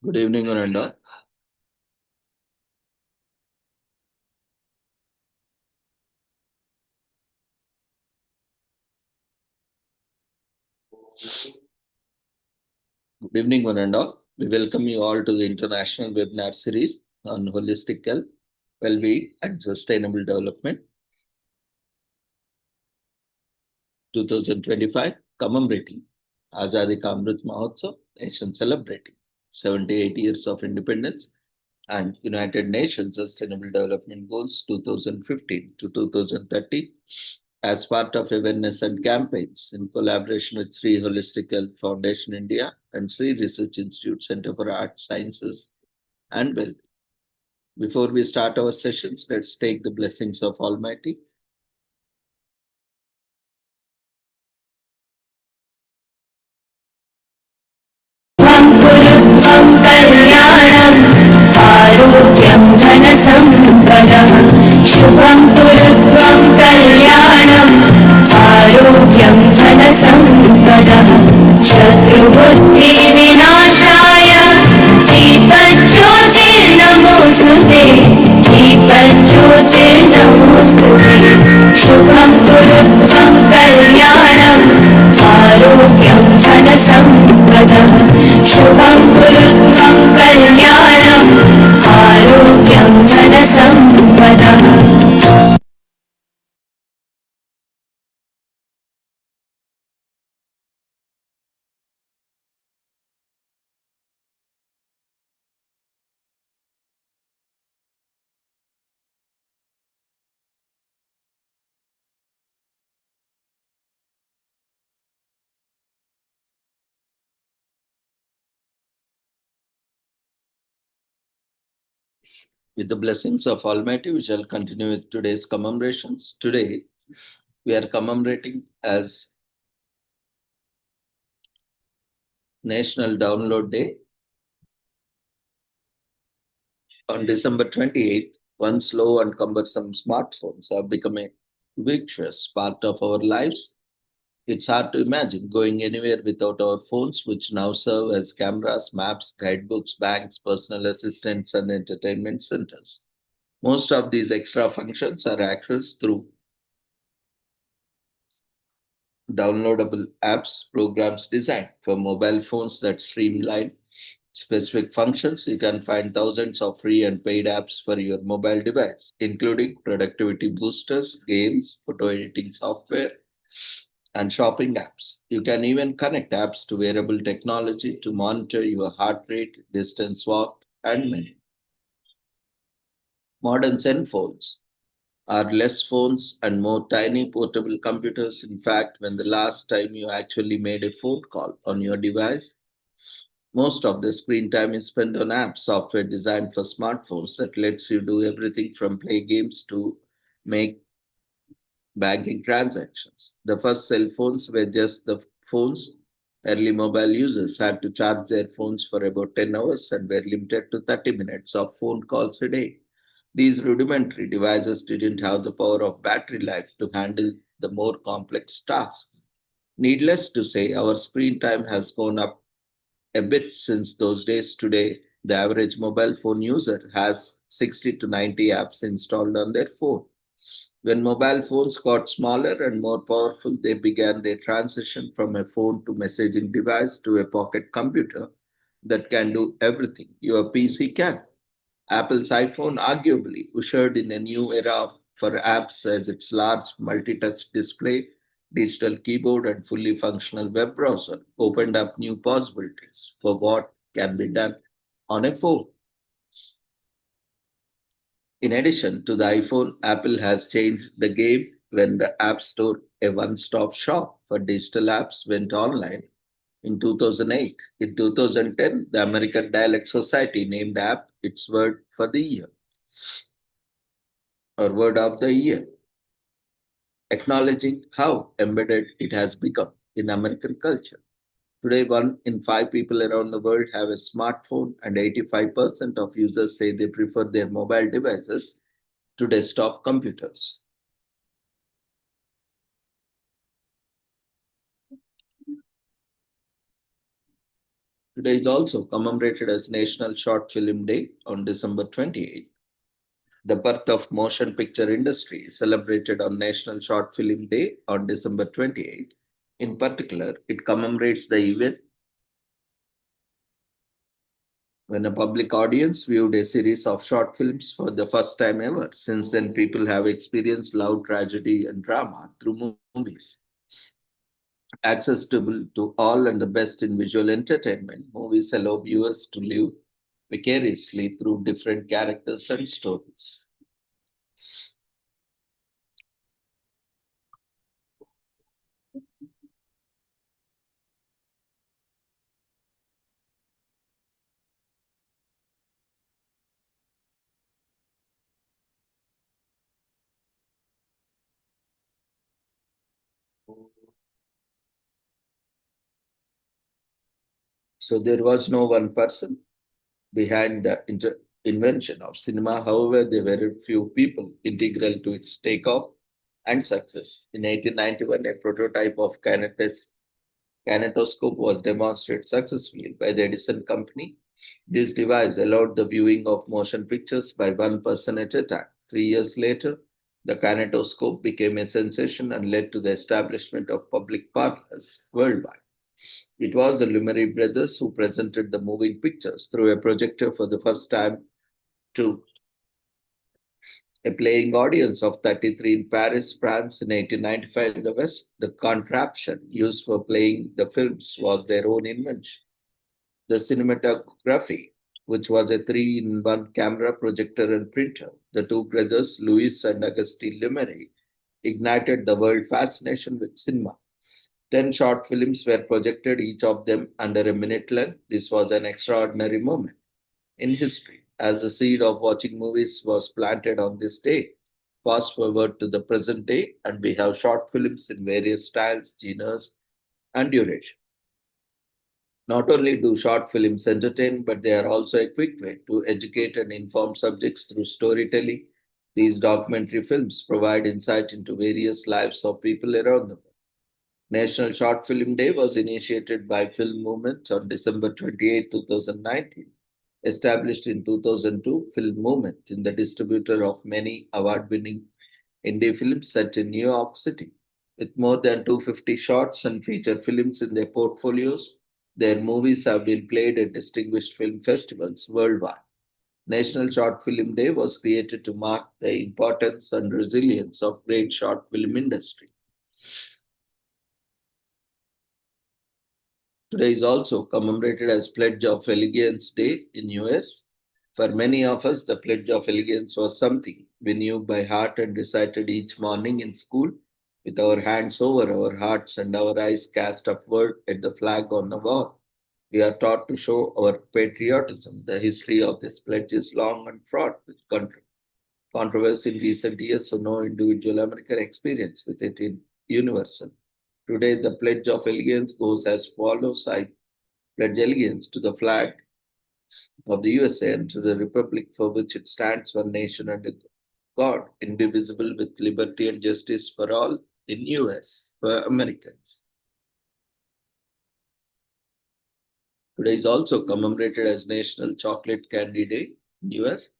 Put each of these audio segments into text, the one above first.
Good evening, Ananda. Good evening, Ananda. We welcome you all to the international webinar series on holistic health, well-being, and sustainable development 2025, commemorating Azadi Ka Amrit Mahotsav, nation celebrating 78 years of independence and United Nations Sustainable Development Goals 2015 to 2030 as part of awareness and campaigns in collaboration with Sri Holistic Health Foundation India and Sri Research Institute Center for Art Sciences and Well. Before we start our sessions, let's take the blessings of Almighty. कल्याणम् आरोग्यं धनसम्पदः शुभं कुरुत्वं कल्याणम् आरोग्यं धनसम्पदः शत्रुबुद्धिविनाशाय दीपज्योतिर्नमोऽस्तुते दीपज्योतिर्नमोऽस्तुते शुभं कुरुत्वं कल्याणम् आरोग्यं धनसम्पदः शुभं कुरुत्वं कल्याणम् आरोग्यं धनसम्पदः With the blessings of Almighty, we shall continue with today's commemorations. Today, we are commemorating as National Download Day. On December 28th, one slow and cumbersome smartphones have become a ubiquitous part of our lives. It's hard to imagine going anywhere without our phones, which now serve as cameras, maps, guidebooks, banks, personal assistants, and entertainment centers. Most of these extra functions are accessed through downloadable apps, programs designed for mobile phones that streamline specific functions. You can find thousands of free and paid apps for your mobile device, including productivity boosters, games, photo editing software, and shopping apps. You can even connect apps to wearable technology to monitor your heart rate, distance walked, and many. Modern cell phones are less phones and more tiny portable computers. In fact, when the last time you actually made a phone call on your device, most of the screen time is spent on apps, software designed for smartphones that lets you do everything from play games to make banking transactions. The first cell phones were just the phones. Early mobile users had to charge their phones for about 10 hours and were limited to 30 minutes of phone calls a day. These rudimentary devices didn't have the power of battery life to handle the more complex tasks. Needless to say, our screen time has gone up a bit since those days. Today, the average mobile phone user has 60 to 90 apps installed on their phone. When mobile phones got smaller and more powerful, they began their transition from a phone to messaging device to a pocket computer that can do everything your PC can. Apple's iPhone arguably ushered in a new era for apps as its large multi-touch display, digital keyboard, and fully functional web browser opened up new possibilities for what can be done on a phone. In addition to the iPhone, Apple has changed the game when the App Store, a one-stop shop for digital apps, went online in 2008. In 2010, the American Dialect Society named app its word for the year or word of the year, acknowledging how embedded it has become in American culture. Today, 1 in 5 people around the world have a smartphone, and 85% of users say they prefer their mobile devices to desktop computers. Today is also commemorated as National Short Film Day on December 28th. The birth of motion picture industry is celebrated on National Short Film Day on December 28th. In particular, it commemorates the event when a public audience viewed a series of short films for the first time ever. Since then, people have experienced love, tragedy, and drama through movies. Accessible to all and the best in visual entertainment, movies allow viewers to live vicariously through different characters and stories. So there was no one person behind the invention of cinema. However, there were a few people integral to its takeoff and success. In 1891, a prototype of kinetoscope was demonstrated successfully by the Edison Company. This device allowed the viewing of motion pictures by one person at a time. 3 years later, the kinetoscope became a sensation and led to the establishment of public parlors worldwide. It was the Lumiere brothers who presented the moving pictures through a projector for the first time to a playing audience of 33 in Paris, France in 1895 in the West. The contraption used for playing the films was their own invention. The cinematography, which was a 3-in-1 camera, projector, and printer. The two brothers, Louis and Auguste Lumiere, ignited the world fascination with cinema. 10 short films were projected, each of them under a minute length. This was an extraordinary moment in history, as the seed of watching movies was planted on this day. Fast forward to the present day, and we have short films in various styles, genres, and duration. Not only do short films entertain, but they are also a quick way to educate and inform subjects through storytelling. These documentary films provide insight into various lives of people around the world. National Short Film Day was initiated by Film Movement on December 28, 2019. Established in 2002, Film Movement is the distributor of many award-winning indie films set in New York City. With more than 250 shorts and feature films in their portfolios, their movies have been played at distinguished film festivals worldwide. National Short Film Day was created to mark the importance and resilience of great short film industry. Today is also commemorated as Pledge of Allegiance Day in US. For many of us, the Pledge of Allegiance was something we knew by heart and recited each morning in school with our hands over our hearts and our eyes cast upward at the flag on the wall. We are taught to show our patriotism. The history of this pledge is long and fraught with controversy in recent years, so no individual American experience with it in universal. Today, the Pledge of Allegiance goes as follows. I pledge allegiance to the flag of the USA and to the republic for which it stands, one nation under God, indivisible, with liberty and justice for all in US, for Americans. Today is also commemorated as National Chocolate Candy Day in US.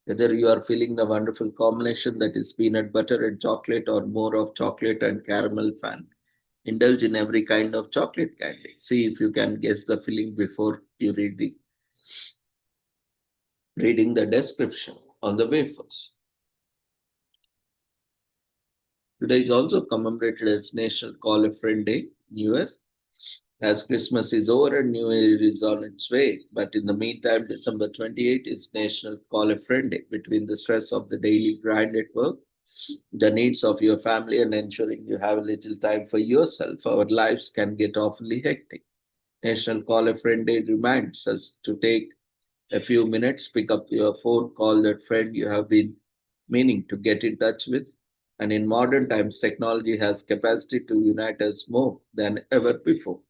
Whether you are feeling the wonderful combination that is peanut butter and chocolate, or more of chocolate and caramel fan, indulge in every kind of chocolate candy. See if you can guess the filling before you reading the description on the wafers. Today is also commemorated as National Call a Friend Day in US. As Christmas is over and New Year is on its way, but in the meantime, December 28 is National Call a Friend Day. Between the stress of the daily grind at work, the needs of your family, and ensuring you have a little time for yourself, our lives can get awfully hectic. National Call a Friend Day reminds us to take a few minutes, pick up your phone, call that friend you have been meaning to get in touch with. And in modern times, technology has capacity to unite us more than ever before.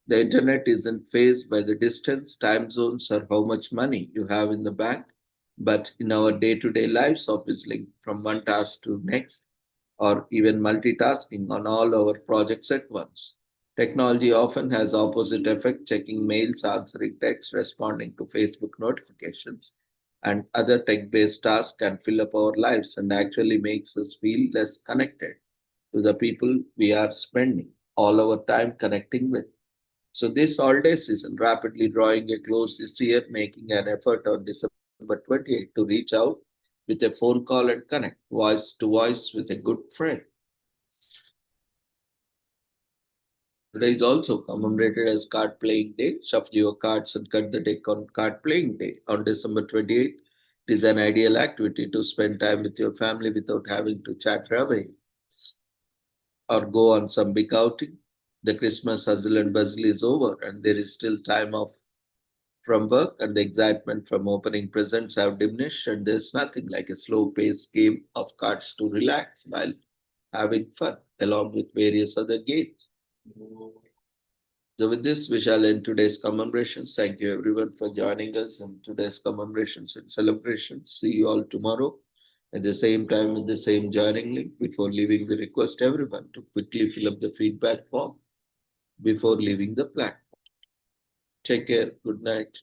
The internet isn't phased by the distance, time zones, or how much money you have in the bank, but in our day-to-day lives of whistling from one task to next. or even multitasking on all our projects at once. Technology often has opposite effect, checking mails, answering texts, responding to Facebook notifications, and other tech-based tasks can fill up our lives and actually makes us feel less connected to the people we are spending all our time connecting with. So this holiday season rapidly drawing a close this year, making an effort on December 28th to reach out with a phone call and connect voice to voice with a good friend. Today is also commemorated as Card Playing Day. Shuffle your cards and cut the deck on Card Playing Day. On December 28th, it is an ideal activity to spend time with your family without having to chatter away or go on some big outing. The Christmas hustle and bustle is over, and there is still time off from work, and the excitement from opening presents have diminished, and there's nothing like a slow-paced game of cards to relax while having fun, along with various other games. So with this, we shall end today's commemorations. Thank you everyone for joining us in today's commemorations and celebrations. See you all tomorrow at the same time with the same joining link. Before leaving, we request everyone to quickly fill up the feedback form before leaving the platform. Take care. Good night.